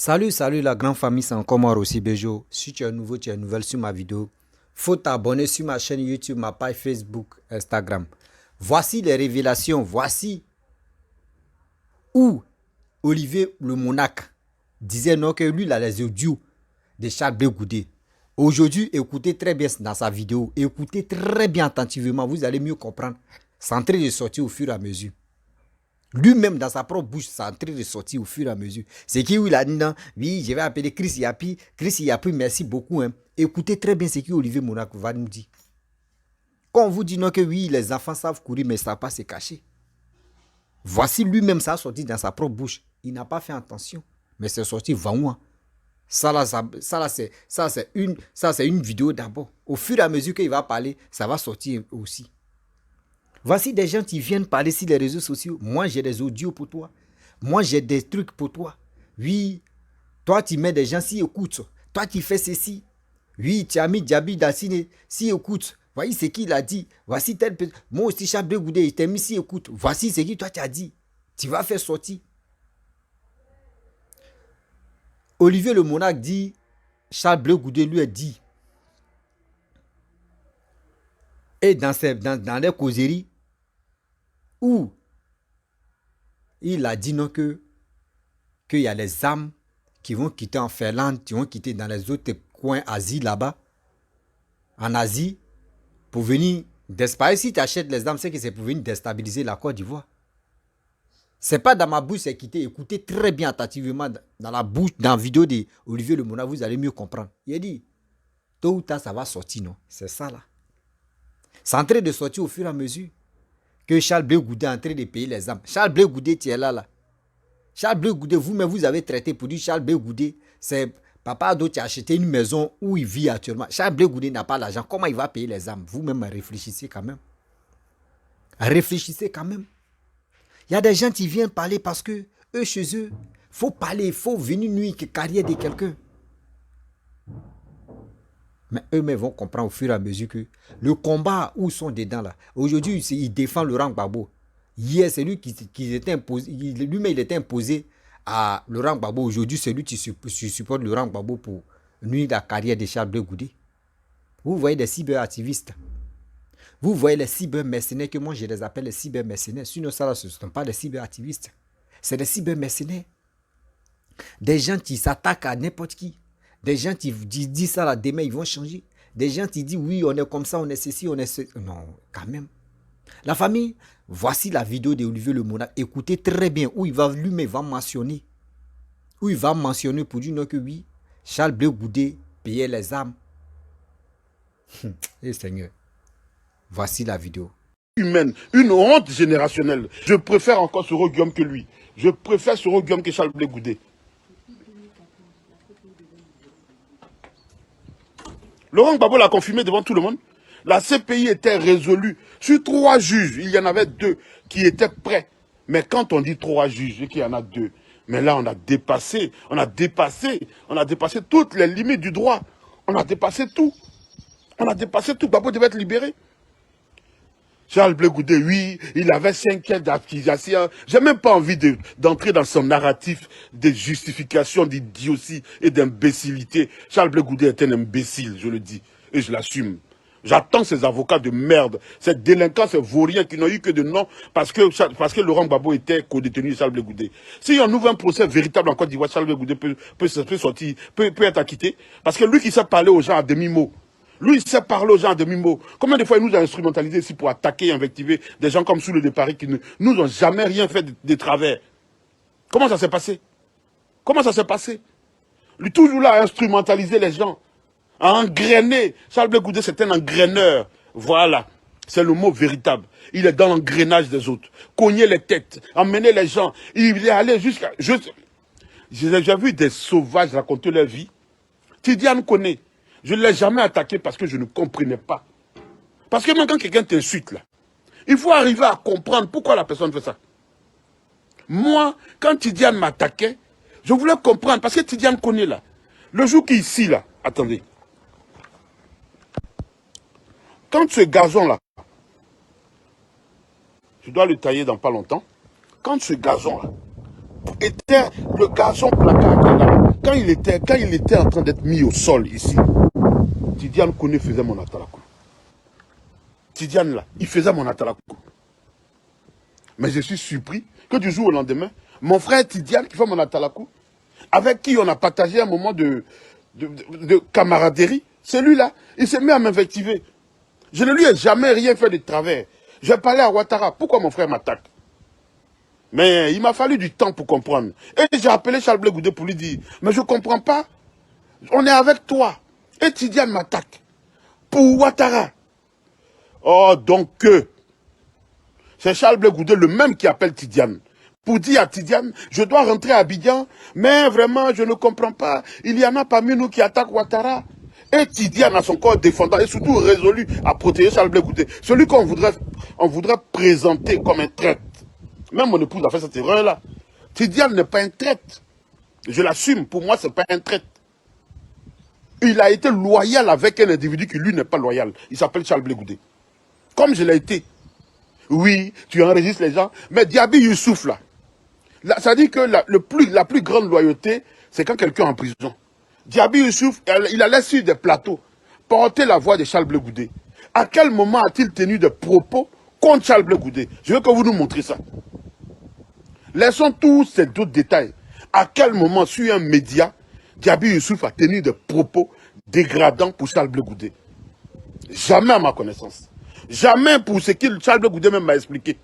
Salut la grande famille, c'est encore moi aussi Bejo. Si tu es nouveau, tu es nouvelle sur ma vidéo, faut t'abonner sur ma chaîne YouTube, ma page Facebook, Instagram. Voici les révélations, voici où Olivier le Monarque disait non que lui il a les audios de Charles Blé Goudé. Aujourd'hui, écoutez très bien dans sa vidéo, écoutez très bien attentivement, vous allez mieux comprendre. C'est en train de sortir au fur et à mesure. Lui-même, dans sa propre bouche, c'est en train de sortir au fur et à mesure. C'est qui il a dit non, oui, je vais appeler Chris Yapi. Chris Yapi, merci beaucoup. Hein. Écoutez très bien ce que Olivier Monarque va nous dire. Quand on vous dit non que oui, les enfants savent courir, mais ça ne savent pas se cacher. Voici lui-même, ça a sorti dans sa propre bouche. Il n'a pas fait attention, mais c'est sorti vaouin. Ça, c'est une vidéo d'abord. Au fur et à mesure qu'il va parler, ça va sortir aussi. Voici des gens qui viennent parler sur les réseaux sociaux. Moi, j'ai des audios pour toi. Moi, j'ai des trucs pour toi. Oui, toi, tu mets des gens s'y écoutent. Toi, tu fais ceci. Oui, tu as mis Djabi Dassine s'y écoute. Voici ce qu'il a dit. Voici tel peu. Moi aussi, Charles Blé Goudé, il t'a mis s'y écoute. Voici ce que toi, tu as dit. Tu vas faire sortir. Olivier le Monarque dit, Charles Blé Goudé lui a dit. Et dans les causeries, où il a dit non qu'il y a les âmes qui vont quitter en Finlande, qui vont quitter dans les autres coins Asie là-bas, en Asie, pour venir disparaître. Si tu achètes les âmes, c'est que c'est pour venir déstabiliser la Côte d'Ivoire. C'est pas dans ma bouche, c'est quitté. Écoutez très bien attentivement dans la bouche, dans la vidéo d'Olivier Le Monarque, vous allez mieux comprendre. Il a dit, tôt ou tard, ça va sortir, non? C'est ça là. C'est en train de sortir au fur et à mesure que Charles Blé Goudé est en train de payer les âmes. Charles Blé Goudé, tu es là. Charles Blé Goudé, vous-même, vous avez traité pour dire Charles Blé Goudé, c'est Papa Ado qui a acheté une maison où il vit actuellement. Charles Blé Goudé n'a pas l'argent. Comment il va payer les âmes? Vous-même, réfléchissez quand même. Réfléchissez quand même. Il y a des gens qui viennent parler parce que eux, chez eux, il faut parler, il faut venir nuire la carrière de quelqu'un. Mais eux-mêmes vont comprendre au fur et à mesure que le combat où ils sont dedans là. Aujourd'hui, ils défendent Laurent Gbagbo. Hier, c'est lui qui était imposé. Lui-même, il était imposé à Laurent Gbagbo. Aujourd'hui, c'est lui qui supporte Laurent Gbagbo pour nuire la carrière de Charles Blé Goudé. Vous voyez des cyberactivistes. Vous voyez les cybermercenaires, que moi je les appelle les cybermercenaires. Sinon, ça, ce ne sont pas des cyberactivistes. C'est des cybermercenaires. Des gens qui s'attaquent à n'importe qui. Des gens qui disent ça là, demain ils vont changer. Des gens qui disent oui, on est comme ça, on est ceci, on est ceci. Non, quand même. La famille, voici la vidéo d'Olivier Le Monarque. Écoutez très bien où il va lui-même mentionner. Où il va mentionner pour dire non que oui, Charles Blé Goudé payait les âmes. Eh Seigneur, voici la vidéo. Humaine, une honte générationnelle. Je préfère encore Soro Guillaume que lui. Je préfère Soro Guillaume que Charles Blé Goudé. Laurent Gbagbo l'a confirmé devant tout le monde. La CPI était résolue sur 3 juges. Il y en avait 2 qui étaient prêts. Mais quand on dit 3 juges et qu'il y en a 2, mais là on a dépassé toutes les limites du droit. On a dépassé tout. Gbagbo devait être libéré. Charles Blé Goudé, oui, il avait 5 ans d'acquisition. J'ai même pas envie d'entrer dans son narratif de justification d'idiotie et d'imbécilité. Charles Blé Goudé est un imbécile, je le dis, et je l'assume. J'attends ces avocats de merde, ces délinquants, ces vauriens qui n'ont eu que de nom parce que Laurent Gbagbo était co-détenu de Charles Blé Goudé. Si on ouvre un procès véritable en Côte d'Ivoire, Charles Blé Goudé peut être acquitté. Parce que lui qui sait parler aux gens à demi-mot, lui, il sait parler aux gens de demi-mot. Combien de fois il nous a instrumentalisé ici pour attaquer et invectiver des gens comme Soule de Paris qui ne nous ont jamais rien fait de travers? Comment ça s'est passé? Lui, toujours là, à instrumentaliser les gens, à engrainer. Charles Blé Goudé, c'est un engraineur. Voilà, c'est le mot véritable. Il est dans l'engrenage des autres. Cogner les têtes, emmener les gens. Il est allé jusqu'à... J'ai vu des sauvages raconter leur vie. Tidiane connaît. Je ne l'ai jamais attaqué parce que je ne comprenais pas. Parce que même quand quelqu'un t'insulte, là, il faut arriver à comprendre pourquoi la personne fait ça. Moi, quand Tidiane m'attaquait, je voulais comprendre, parce que Tidiane connaît là. Le jour qui est ici, là, attendez. Quand ce gazon-là, je dois le tailler dans pas longtemps, quand ce gazon-là était le gazon placard, quand il était en train d'être mis au sol ici, Tidiane Kone faisait mon atalakou. Tidiane là, il faisait mon atalakou. Mais je suis surpris que du jour au lendemain, mon frère Tidiane qui fait mon atalakou, avec qui on a partagé un moment de camaraderie, celui-là, il s'est mis à m'invectiver. Je ne lui ai jamais rien fait de travers. J'ai parlé à Ouattara. Pourquoi mon frère m'attaque? Mais il m'a fallu du temps pour comprendre. Et j'ai appelé Charles Blé Goudé pour lui dire, mais je ne comprends pas. On est avec toi. Et Tidiane m'attaque. Pour Ouattara. Oh, donc c'est Charles Blé Goudé le même qui appelle Tidiane. Pour dire à Tidiane, je dois rentrer à Abidjan, mais vraiment, je ne comprends pas. Il y en a parmi nous qui attaquent Ouattara. Et Tidiane a son corps défendant et surtout résolu à protéger Charles Blé Goudé. Celui qu'on voudrait présenter comme un traître. Même mon épouse a fait cette erreur-là. Tidiane n'est pas un traître. Je l'assume, pour moi, ce n'est pas un traître. Il a été loyal avec un individu qui, lui, n'est pas loyal. Il s'appelle Charles Blé Goudé. Comme je l'ai été. Oui, tu enregistres les gens. Mais Diaby Youssouf, là, ça dit que la plus grande loyauté, c'est quand quelqu'un est en prison. Diaby Youssouf, il allait sur des plateaux, porter la voix de Charles Blé Goudé. À quel moment a-t-il tenu des propos contre Charles Blé Goudé? Je veux que vous nous montriez ça. Laissons tous ces d'autres détails. À quel moment, sur un média, Diaby Youssouf a tenu des propos dégradants pour Charles Blé Goudé? Jamais à ma connaissance. Jamais pour ce que Charles Blé Goudé même m'a expliqué.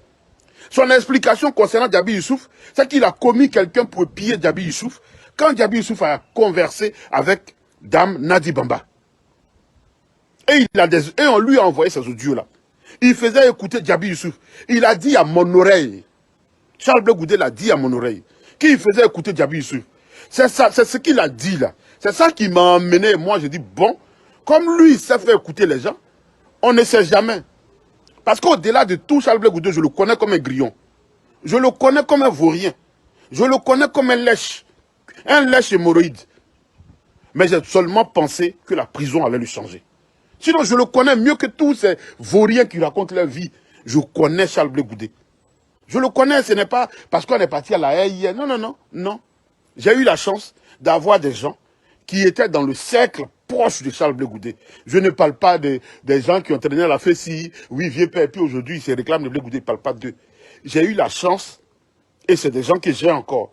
Son explication concernant Diaby Youssouf, c'est qu'il a commis quelqu'un pour piller Diaby Youssouf quand Diaby Youssouf a conversé avec Dame Nadi Bamba. Et on lui a envoyé ces audios-là. Il faisait écouter Diaby Youssouf. Il a dit à mon oreille, Charles Blé Goudé l'a dit à mon oreille, qu'il faisait écouter Diaby Youssouf. C'est ça, c'est ce qu'il a dit là. C'est ça qui m'a emmené. Moi, j'ai dit, bon, comme lui, il sait faire écouter les gens, on ne sait jamais. Parce qu'au-delà de tout, Charles Blé Goudé, je le connais comme un grillon. Je le connais comme un vaurien. Je le connais comme un lèche hémorroïde. Mais j'ai seulement pensé que la prison allait lui changer. Sinon, je le connais mieux que tous ces vauriens qui racontent leur vie. Je connais Charles Blé Goudé. Je le connais, ce n'est pas parce qu'on est parti à la haie hier. Non, non, non, non. J'ai eu la chance d'avoir des gens qui étaient dans le cercle proche de Charles Blé Goudé. Je ne parle pas des gens qui ont traîné à la Fessie, oui, vieux père, puis aujourd'hui, ils se réclament de Blé Goudé, je ne parle pas d'eux. J'ai eu la chance, et c'est des gens que j'ai encore,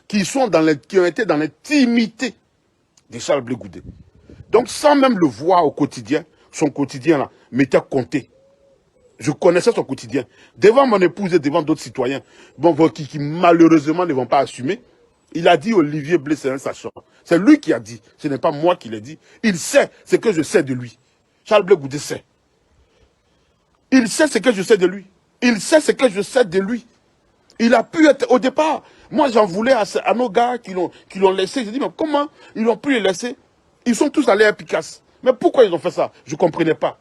qui ont été dans l'intimité de Charles Blé Goudé. Donc, sans même le voir au quotidien, son quotidien là, m'était compté. Je connaissais son quotidien. Devant mon épouse et devant d'autres citoyens, bon, qui malheureusement ne vont pas assumer, il a dit Olivier Blé, c'est un sachant. C'est lui qui a dit, ce n'est pas moi qui l'ai dit. Il sait ce que je sais de lui. Charles Blé Goudé sait. Il sait ce que je sais de lui. Il sait ce que je sais de lui. Il a pu être, au départ, moi j'en voulais à nos gars qui l'ont laissé. J'ai dit, mais comment ils ont pu les laisser? Ils sont tous allés à Picasse. Mais pourquoi ils ont fait ça? Je ne comprenais pas.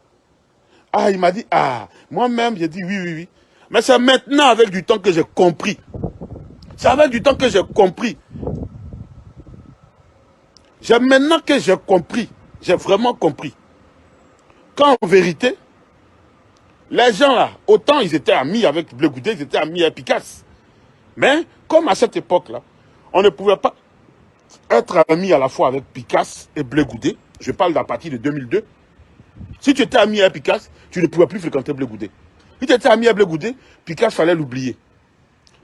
Ah, il m'a dit, ah, moi-même, j'ai dit oui, oui, oui. Mais c'est maintenant, avec du temps, que j'ai compris. C'est avec du temps que j'ai compris. C'est maintenant que j'ai compris. J'ai vraiment compris. Quand en vérité, les gens là, autant ils étaient amis avec Blé Goudé, ils étaient amis avec Picasse. Mais, comme à cette époque-là, on ne pouvait pas être ami à la fois avec Picasse et Blé Goudé. Je parle d'à partir de 2002. Si tu étais ami avec Picasse, tu ne pouvais plus fréquenter Blé Goudé. Si tu étais ami avec Blé Goudé, Picasse, fallait l'oublier.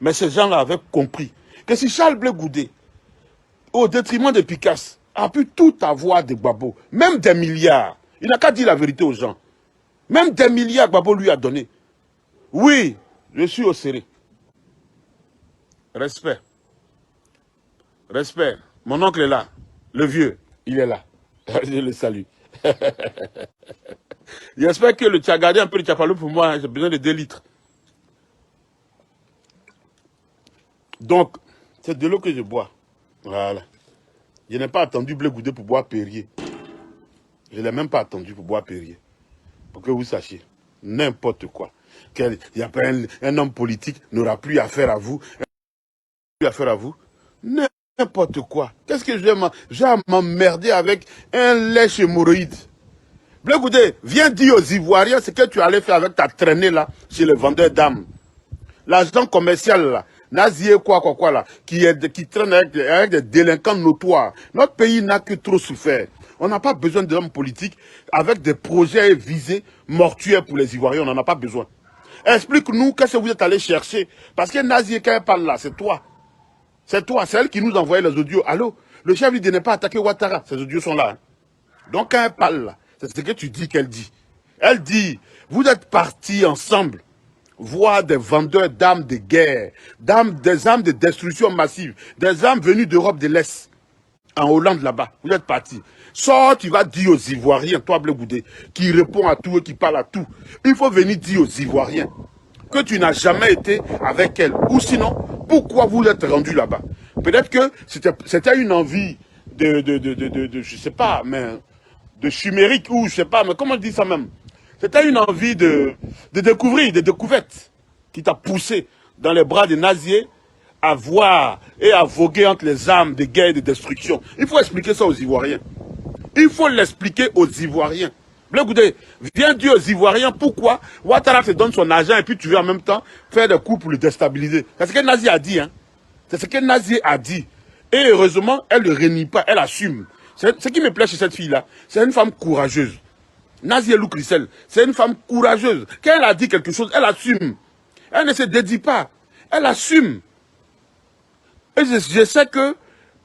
Mais ces gens-là avaient compris que si Charles Blé Goudé, au détriment de Picasse, a pu tout avoir de Gbagbo, même des milliards, il n'a qu'à dire la vérité aux gens. Même des milliards, Gbagbo lui a donné. Oui, je suis au serré. Respect. Respect. Mon oncle est là. Le vieux, il est là. Je le salue. J'espère que tu as gardé un peu de Tchapalou pour moi. J'ai besoin de 2 litres. Donc, c'est de l'eau que je bois. Voilà. Je n'ai pas attendu Blé Goudé pour boire Perrier. Je ne l'ai même pas attendu pour boire Perrier. Pour que vous sachiez. N'importe quoi. Il y a pas un homme politique n'aura plus affaire à vous. Plus affaire à vous. N'importe quoi. Qu'est-ce que j'ai à m'emmerder avec un lèche hémorroïde? Blé Goudé, viens dire aux Ivoiriens ce que tu allais faire avec ta traînée là, chez le vendeur d'âmes. L'agent commercial là, Nazier quoi là, qui traîne avec des délinquants notoires. Notre pays n'a que trop souffert. On n'a pas besoin d'hommes politiques avec des projets visés mortuaires pour les Ivoiriens. On n'en a pas besoin. Explique-nous qu'est-ce que vous êtes allé chercher. Parce que Nazier, quand elle parle là, c'est toi. C'est toi, c'est elle qui nous envoyait les audios. Allô, le chef lui dit n'est pas attaquer Ouattara. Ces audios sont là. Hein. Donc quand elle parle là, c'est ce que tu dis qu'elle dit. Elle dit, vous êtes partis ensemble voir des vendeurs d'armes de guerre, des armes de destruction massive, des armes venues d'Europe de l'Est, en Hollande là-bas. Vous êtes partis. Sors, tu vas dire aux Ivoiriens, toi Blé Goudé, qui répond à tout et qui parle à tout. Il faut venir dire aux Ivoiriens que tu n'as jamais été avec elle. Ou sinon, pourquoi vous êtes rendu là-bas? Peut-être que c'était une envie je sais pas, mais de chimérique, ou je sais pas, mais comment on dit ça même? C'était une envie de découvrir, de découverte, qui t'a poussé dans les bras des Naziers à voir et à voguer entre les armes de guerre et de destruction. Il faut expliquer ça aux Ivoiriens. Il faut l'expliquer aux Ivoiriens. Blé Goudé, viens dire aux Ivoiriens pourquoi Ouattara te donne son argent et puis tu veux en même temps faire des coups pour le déstabiliser. C'est ce que Nazi a dit. Hein. C'est ce que Nazi a dit. Et heureusement, elle ne renie pas, elle assume. Ce qui me plaît chez cette fille-là, c'est une femme courageuse. Nazi Elou Christelle, c'est une femme courageuse. Quand elle a dit quelque chose, elle assume. Elle ne se dédie pas. Elle assume. Et je sais que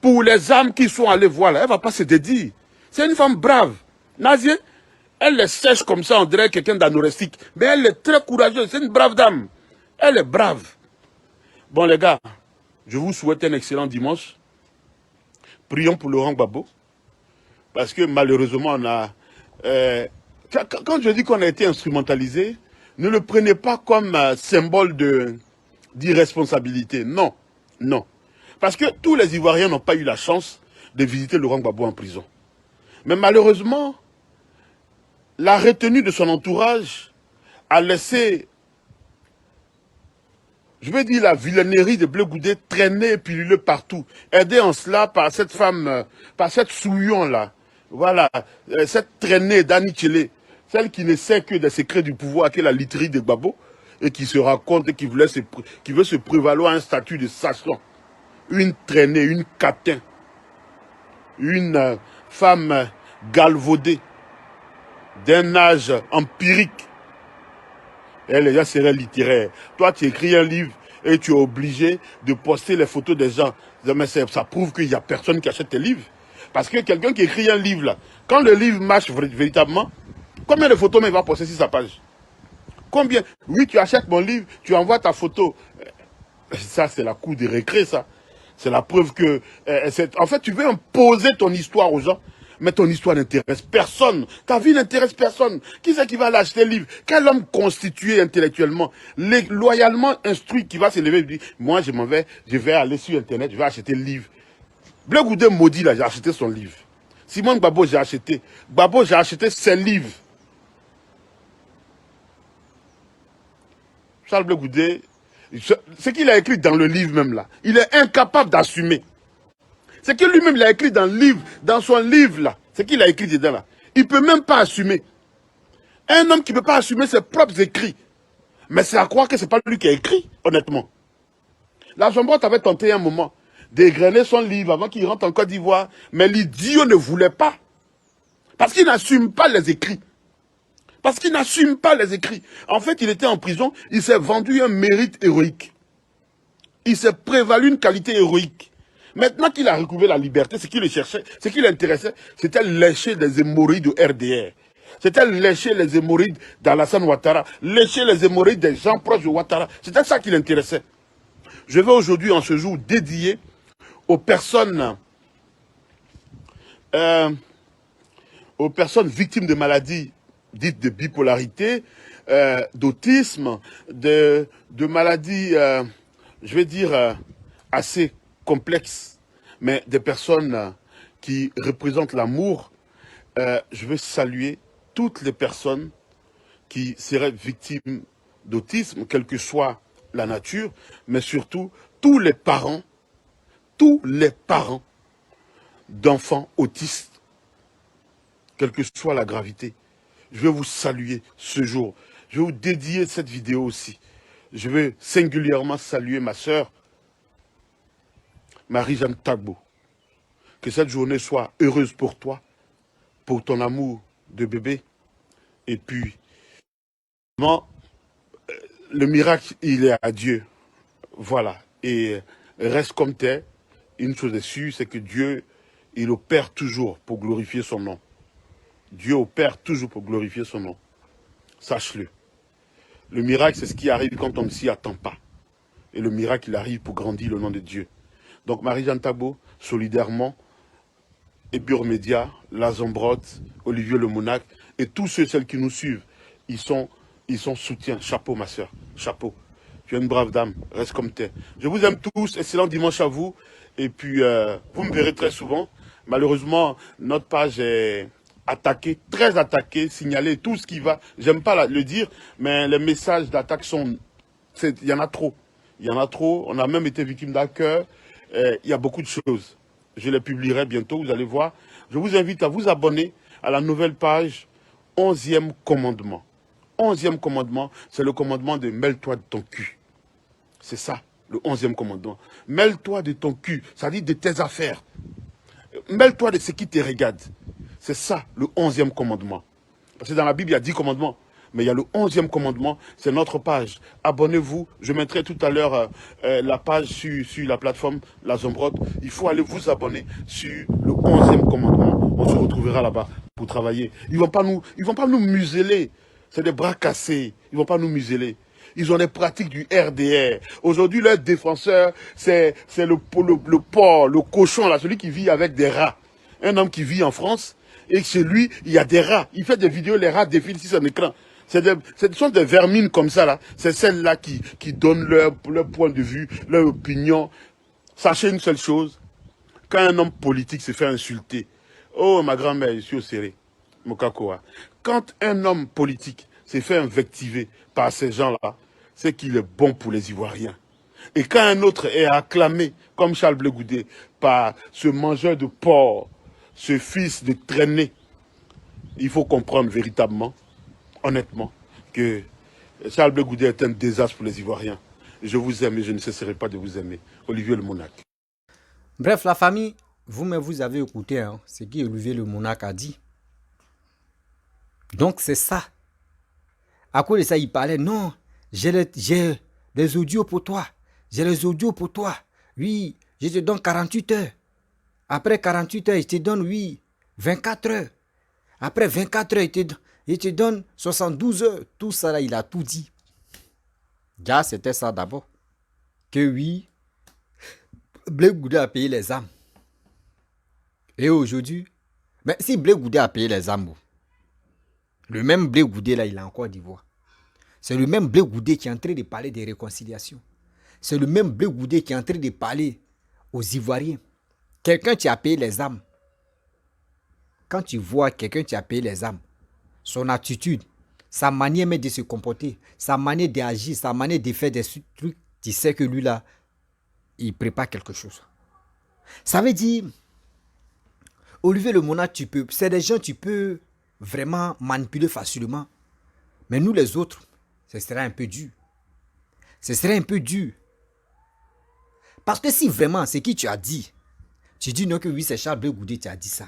pour les âmes qui sont allées voir là, elle ne va pas se dédier. C'est une femme brave. Nazi, elle les sèche comme ça, on dirait quelqu'un d'anorestique. Mais elle est très courageuse, c'est une brave dame. Elle est brave. Bon les gars, je vous souhaite un excellent dimanche. Prions pour Laurent Gbagbo. Parce que malheureusement, on a... quand je dis qu'on a été instrumentalisé, ne le prenez pas comme symbole d'irresponsabilité. Non, non. Parce que tous les Ivoiriens n'ont pas eu la chance de visiter Laurent Gbagbo en prison. Mais malheureusement, la retenue de son entourage a laissé, je vais dire, la vilainerie de Blé Goudé traîner et piluler partout. Aidé en cela par cette femme, par cette souillon-là. Voilà, cette traînée d'Annie Tchélé, celle qui ne sait que des secrets du pouvoir, qui est la literie de Gbagbo, et qui se raconte et qui veut se prévaloir un statut de sachant. Une traînée, une catin, une femme galvaudée, d'un âge empirique. Et les gens seraient littéraires. Toi, tu écris un livre et tu es obligé de poster les photos des gens. Mais ça prouve qu'il n'y a personne qui achète tes livres. Parce que quelqu'un qui écrit un livre, là, quand le livre marche véritablement, combien de photos il va poster sur sa page? Combien? Oui, tu achètes mon livre, tu envoies ta photo. Ça, c'est la cour de récré, ça. C'est la preuve que... en fait, tu veux imposer ton histoire aux gens, mais ton histoire n'intéresse personne. Ta vie n'intéresse personne. Qui c'est qui va l'acheter le livre? Quel homme constitué intellectuellement, loyalement instruit, qui va se lever et dire, moi, je vais aller sur Internet, je vais acheter le livre. Blé Goudé maudit, là, j'ai acheté son livre. Simone Gbagbo, j'ai acheté. Gbagbo, j'ai acheté ses livres. Charles Blé Goudé, ce qu'il a écrit dans le livre même là, il est incapable d'assumer. Ce que lui-même il a écrit dans le livre, dans son livre là, ce qu'il a écrit dedans là, il ne peut même pas assumer. Un homme qui ne peut pas assumer ses propres écrits. Mais c'est à croire que ce n'est pas lui qui a écrit, honnêtement. La Jambrotte avait tenté un moment d'égrener son livre avant qu'il rentre en Côte d'Ivoire, mais l'idiot ne voulait pas. Parce qu'il n'assume pas les écrits. Parce qu'il n'assume pas les écrits. En fait, il était en prison, il s'est vendu un mérite héroïque. Il s'est prévalu une qualité héroïque. Maintenant qu'il a recouvré la liberté, ce qui le cherchait, ce qui l'intéressait, c'était lécher des hémorroïdes du RDR. C'était lécher les hémorroïdes d'Alassane Ouattara, lécher les hémorroïdes des gens proches de Ouattara. C'était ça qui l'intéressait. Je vais aujourd'hui, en ce jour, dédier aux personnes victimes de maladies dites de bipolarité, d'autisme, de maladies, je vais dire, assez complexes, mais des personnes qui représentent l'amour. Je veux saluer toutes les personnes qui seraient victimes d'autisme, quelle que soit la nature, mais surtout tous les parents d'enfants autistes, quelle que soit la gravité. Je vais vous saluer ce jour. Je vais vous dédier cette vidéo aussi. Je vais singulièrement saluer ma sœur Marie-Jeanne Tagbo, que cette journée soit heureuse pour toi, pour ton amour de bébé. Et puis, vraiment, le miracle, il est à Dieu. Voilà. Et reste comme t'es. Une chose est sûre, c'est que Dieu, il opère toujours pour glorifier son nom. Dieu opère toujours pour glorifier son nom. Sache-le. Le miracle, c'est ce qui arrive quand on ne s'y attend pas. Et le miracle, il arrive pour grandir le nom de Dieu. Donc, Marie-Jeanne Tagbo, solidairement, Ébure Média, La Zambrotte, Olivier Le Monac, et tous ceux et celles qui nous suivent, ils sont soutiens. Chapeau, ma soeur. Chapeau. Tu es une brave dame. Reste comme t'es. Je vous aime tous. Excellent dimanche à vous. Et puis, vous me verrez très souvent. Malheureusement, notre page est attaquée, très attaquée, signalée, tout ce qui va. J'aime pas le dire, mais les messages d'attaque sont... Il y en a trop. Il y en a trop. On a même été victime d'accueil. Il y a beaucoup de choses. Je les publierai bientôt, vous allez voir. Je vous invite à vous abonner à la nouvelle page 11e commandement. 11e commandement, c'est le commandement de mêle-toi de ton cul. C'est ça, le 11e commandement. Mêle-toi de ton cul, ça dit de tes affaires. Mêle-toi de ce qui te regarde. C'est ça, le 11e commandement. Parce que dans la Bible, il y a 10 commandements. Mais il y a le 11e commandement, c'est notre page. Abonnez-vous. Je mettrai tout à l'heure la page sur la plateforme La Zambrotte. Il faut aller vous abonner sur le 11e commandement. On se retrouvera là-bas pour travailler. Ils vont pas nous museler. C'est des bras cassés. Ils vont pas nous museler. Ils ont des pratiques du RDR. Aujourd'hui, leur défenseur, c'est le porc, le cochon, là, celui qui vit avec des rats. Un homme qui vit en France, et chez lui, il y a des rats. Il fait des vidéos, les rats défilent sur son écran. Ce sont des vermines comme ça, là. C'est celles-là qui donnent leur point de vue, leur opinion. Sachez une seule chose. Quand un homme politique se fait insulter, oh, ma grand-mère, je suis au serré, Mokakoa. Quand un homme politique se fait invectiver par ces gens-là, c'est qu'il est bon pour les Ivoiriens. Et quand un autre est acclamé, comme Charles Blé Goudé, par ce mangeur de porc, ce fils de traînée, il faut comprendre véritablement, honnêtement, que Charles Blé Goudé est un désastre pour les Ivoiriens. Je vous aime et je ne cesserai pas de vous aimer. Olivier Le Monac. Bref, la famille, vous avez écouté ce qu'Olivier Le Monac a dit. Donc, c'est ça. À cause de ça, il parlait, non, j'ai des audios pour toi. J'ai les audios pour toi. Oui, je te donne 48 heures. Après 48 heures, je te donne, oui, 24 heures. Après 24 heures, je te donne 72 heures. Tout ça, là, il a tout dit. Déjà, c'était ça d'abord. Que oui, Blé Goudé a payé les âmes. Et aujourd'hui, mais si Blé Goudé a payé les âmes, le même Blé Goudé, là, il est en Côte d'Ivoire. C'est le même Blé Goudé qui est en train de parler des réconciliations. C'est le même Blé Goudé qui est en train de parler aux Ivoiriens. Quelqu'un qui a payé les âmes. Quand tu vois quelqu'un qui a payé les âmes, son attitude, sa manière même de se comporter, sa manière d'agir, sa manière de faire des trucs, tu sais que lui là, il prépare quelque chose. Ça veut dire, Olivier Le Monac, c'est des gens tu peux vraiment manipuler facilement. Mais nous les autres, ce serait un peu dur. Ce serait un peu dur. Parce que si vraiment c'est qui tu as dit, tu dis non que oui c'est Charles Blé Goudé qui a dit ça,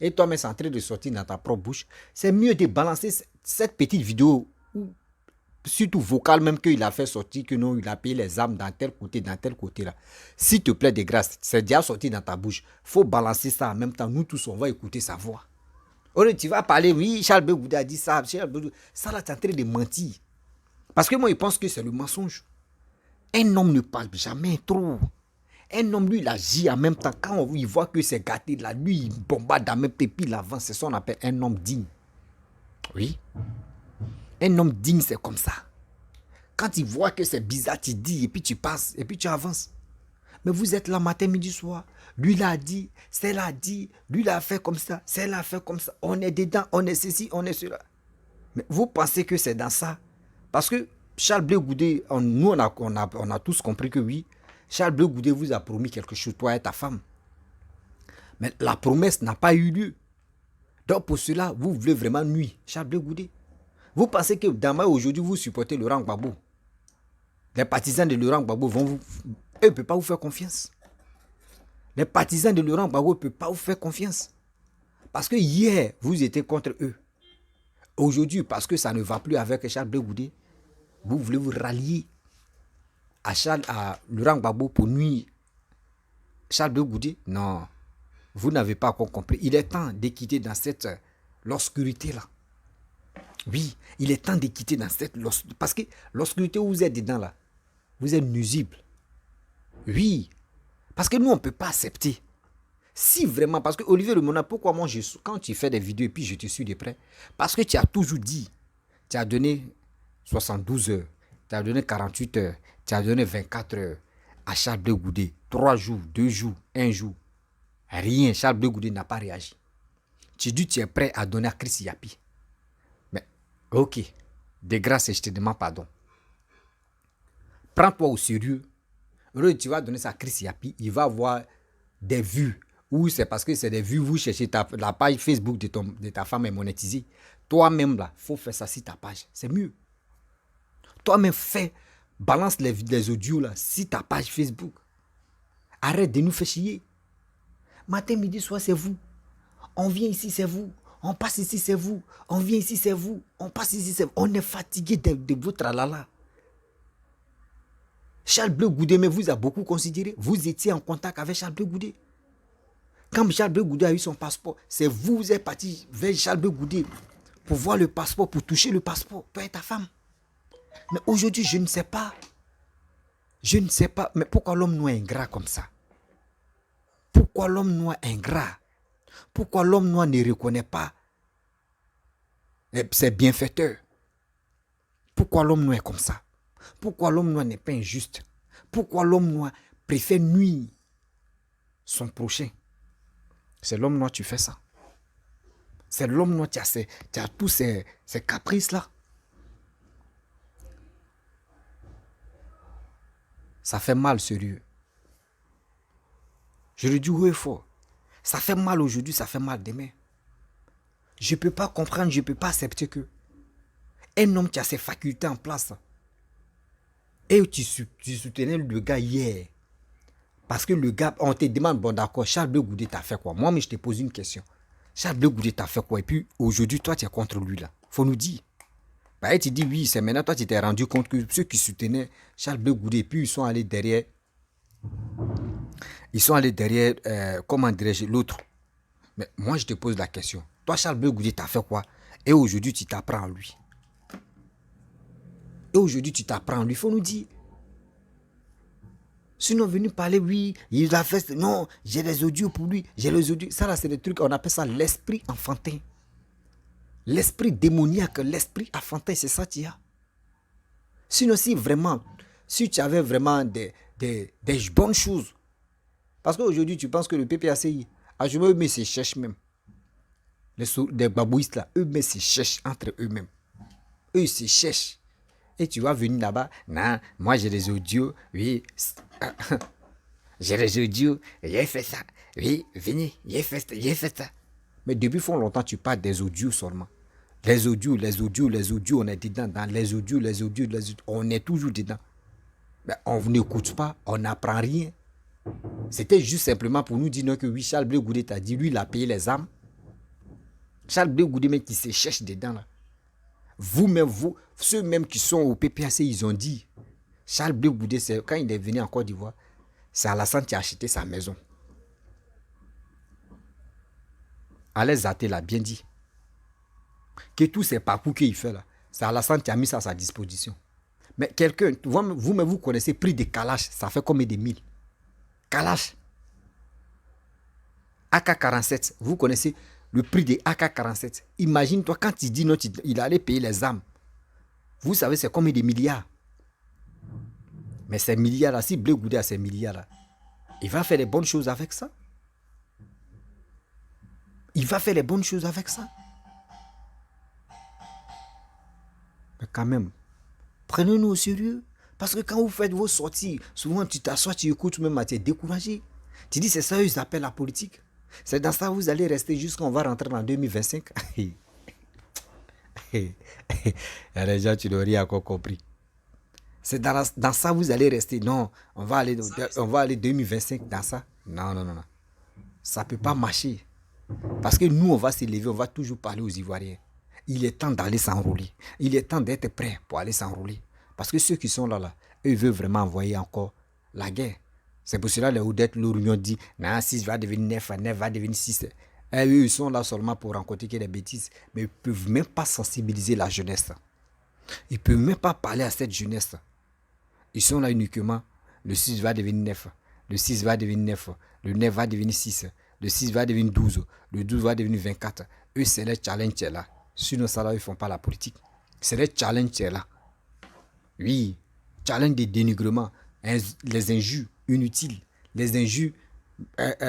et toi-même c'est en train de sortir dans ta propre bouche, c'est mieux de balancer cette petite vidéo, ou surtout vocale même qu'il a fait sortir, que non, il a payé les âmes dans tel côté là. S'il te plaît de grâce, c'est déjà sorti dans ta bouche. Faut balancer ça en même temps. Nous tous, on va écouter sa voix. Tu vas parler, oui, Charles Blé Goudé a dit ça. Ça là, tu es en train de mentir. Parce que moi, je pense que c'est le mensonge. Un homme ne parle jamais trop. Un homme, lui, il agit en même temps. Quand il voit que c'est gâté, là, lui, il bombarde en même temps, puis il avance. C'est ça qu'on appelle un homme digne. Oui. Un homme digne, c'est comme ça. Quand il voit que c'est bizarre, tu dis, et puis tu passes, et puis tu avances. Mais vous êtes là matin, midi, soir. Lui l'a dit, celle a dit, lui l'a fait comme ça, celle a fait comme ça. On est dedans, on est ceci, on est cela. Mais vous pensez que c'est dans ça? Parce que Charles Blé Goudé, nous on a tous compris que oui, Charles Blé Goudé vous a promis quelque chose, toi et ta femme. Mais la promesse n'a pas eu lieu. Donc pour cela, vous voulez vraiment nuire Charles Blé Goudé. Vous pensez que demain, aujourd'hui, vous supportez Laurent Gbagbo. Les partisans de Laurent Gbagbo eux ne peuvent pas vous faire confiance. Les partisans de Laurent Gbagbo ne peuvent pas vous faire confiance. Parce que hier, vous étiez contre eux. Aujourd'hui, parce que ça ne va plus avec Charles Blé Goudé, vous voulez vous rallier à Laurent Gbagbo pour nuire Charles Blé Goudé? Non, vous n'avez pas encore compris. Il est temps de quitter dans cette l'obscurité-là. Oui, il est temps de quitter dans cette... Parce que l'obscurité où vous êtes dedans, là, vous êtes nuisible. Oui, parce que nous, on ne peut pas accepter. Si vraiment, parce que Olivier Lemona, pourquoi moi, quand tu fais des vidéos et puis je te suis de près, parce que tu as toujours dit, tu as donné 72 heures, tu as donné 48 heures, tu as donné 24 heures à Charles Blé Goudé, 3 jours, 2 jours, 1 jour. Rien, Charles Blé Goudé n'a pas réagi. Tu dis tu es prêt à donner à Chris Yapi. Mais, ok, de grâce, je te demande pardon. Prends-toi au sérieux. Tu vas donner ça à Chris Yapi, il va avoir des vues. Ou c'est parce que c'est des vues, vous cherchez la page Facebook de ta femme est monétisée. Toi-même, là, il faut faire ça sur ta page. C'est mieux. Toi-même, balance les audios là, sur ta page Facebook. Arrête de nous faire chier. Matin, midi, soir, c'est vous. On vient ici, c'est vous. On passe ici, c'est vous. On vient ici, c'est vous. On passe ici, c'est vous. On est fatigué de votre alala. Charles Blé Goudé, mais vous a beaucoup considéré. Vous étiez en contact avec Charles Blé Goudé. Quand Charles Blé Goudé a eu son passeport, c'est vous êtes parti vers Charles Blé Goudé pour voir le passeport, pour toucher le passeport, toi et ta femme. Mais aujourd'hui, je ne sais pas. Je ne sais pas. Mais pourquoi l'homme noir est ingrat comme ça? Pourquoi l'homme noir est ingrat? Pourquoi l'homme noir ne reconnaît pas ses bienfaiteurs? Pourquoi l'homme noir est comme ça? Pourquoi l'homme noir n'est pas injuste? Pourquoi l'homme noir préfère nuire son prochain? C'est l'homme noir, tu fais ça. C'est l'homme noir, tu as tous ces caprices-là. Ça fait mal, sérieux. Je le dis haut et fort. Ça fait mal aujourd'hui, ça fait mal demain. Je ne peux pas comprendre, je ne peux pas accepter que un homme qui a ses facultés en place et tu soutenais le gars hier. Parce que le gars, on te demande, bon d'accord, Charles Blé Goudé t'a fait quoi? Moi, mais je te pose une question. Charles Blé Goudé t'a fait quoi? Et puis aujourd'hui, toi, tu es contre lui là. Faut nous dire. Bah, et tu dis oui, c'est maintenant toi, tu t'es rendu compte que ceux qui soutenaient Charles Blé Goudé, puis ils sont allés derrière. Ils sont allés derrière, comment dirais-je, l'autre. Mais moi, je te pose la question. Toi, Charles Blé Goudé t'a fait quoi? Et aujourd'hui, tu t'apprends en lui. Et aujourd'hui, tu t'apprends en lui. Faut nous dire. Sinon, venu parler, oui, il a fait... Non, j'ai les audios pour lui. J'ai les audios. Ça, là, c'est des trucs, on appelle ça l'esprit enfantin. L'esprit démoniaque, l'esprit enfantin, c'est ça qu'il y a. Sinon, si tu avais vraiment des bonnes choses. Parce qu'aujourd'hui, tu penses que le PPACI, eux, mais se cherchent même. Les babouistes, là, eux, mais se cherchent entre eux-mêmes. Eux, ils se cherchent. Et tu vas venir là-bas, non, moi j'ai des audios, oui, j'ai des audios, j'ai fait ça, oui, venez, j'ai fait ça. Mais depuis fort longtemps, tu parles des audios seulement. Les audios, on est dedans, dans les audios, on est toujours dedans. Mais on n'écoute pas, on n'apprend rien. C'était juste simplement pour nous dire que oui, Charles Blé Goudé t'a dit, lui, il a payé les âmes. Charles Blé Goudé, mais qui se cherche dedans là. Vous-même, ceux-mêmes qui sont au PPAC, ils ont dit, Charles Blé Goudé, quand il est venu en Côte d'Ivoire, c'est Alassane qui a acheté sa maison. Alain Zaté l'a bien dit. Que tous ces parcours qu'il fait là, c'est Alassane qui a mis ça à sa disposition. Mais quelqu'un, vous-même, vous connaissez le prix de Kalash, ça fait combien de mille? Kalash. AK-47, vous connaissez le prix de AK-47. Imagine-toi quand il dit non, il allait payer les âmes. Vous savez c'est combien de milliards? Mais ces milliards-là, si Blé Goudé a ces milliards-là, il va faire les bonnes choses avec ça. Il va faire les bonnes choses avec ça. Mais quand même, prenez-nous au sérieux. Parce que quand vous faites vos sorties, souvent tu t'assois, tu écoutes, même tu es découragé. Tu dis c'est ça, ils appellent la politique. C'est dans ça que vous allez rester jusqu'à on va rentrer en 2025. Il y a des gens, tu n'aurais encore compris. C'est dans ça que vous allez rester. Non, on va aller 2025 dans ça. Non, non, non, non. Ça ne peut pas marcher. Parce que nous, on va s'élever, on va toujours parler aux Ivoiriens. Il est temps d'aller s'enrôler. Il est temps d'être prêt pour aller s'enrôler. Parce que ceux qui sont là, eux veulent vraiment envoyer encore la guerre. C'est pour cela que les Oudettes, l'Union dit, non, 6 va devenir 9, 9 va devenir 6. Et eux, ils sont là seulement pour rencontrer des bêtises. Mais ils ne peuvent même pas sensibiliser la jeunesse. Ils ne peuvent même pas parler à cette jeunesse. Ils sont là uniquement, le 6 va devenir 9. Le 6 va devenir 9. Le 9 va devenir 6. Le 6 va devenir 12. Le 12 va devenir 24. Eux, c'est le challenge là. Sinon, ça là, ils ne font pas la politique. C'est le challenge là. Oui, challenge des dénigrements, les injures inutiles, les injures,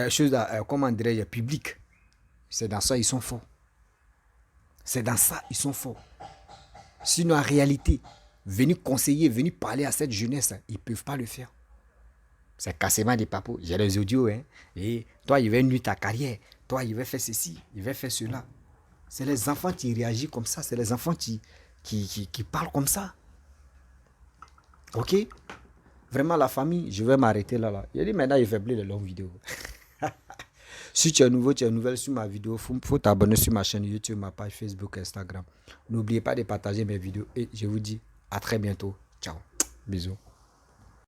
choses, comment dirais-je, publiques. C'est dans ça ils sont forts. C'est dans ça ils sont forts. Sinon, en réalité, venir conseiller, venir parler à cette jeunesse, ils ne peuvent pas le faire. C'est cassement des papos. J'ai les audios. Hein. Et toi, il va nuire ta carrière. Toi, il va faire ceci, il va faire cela. C'est les enfants qui réagissent comme ça. C'est les enfants qui parlent comme ça. Ok? Vraiment, la famille, je vais m'arrêter là. Il dit maintenant, il fait plus de longues vidéos. Si tu es nouveau, tu es nouvelle sur ma vidéo, il faut t'abonner sur ma chaîne YouTube, ma page Facebook, Instagram. N'oubliez pas de partager mes vidéos et je vous dis à très bientôt. Ciao. Bisous.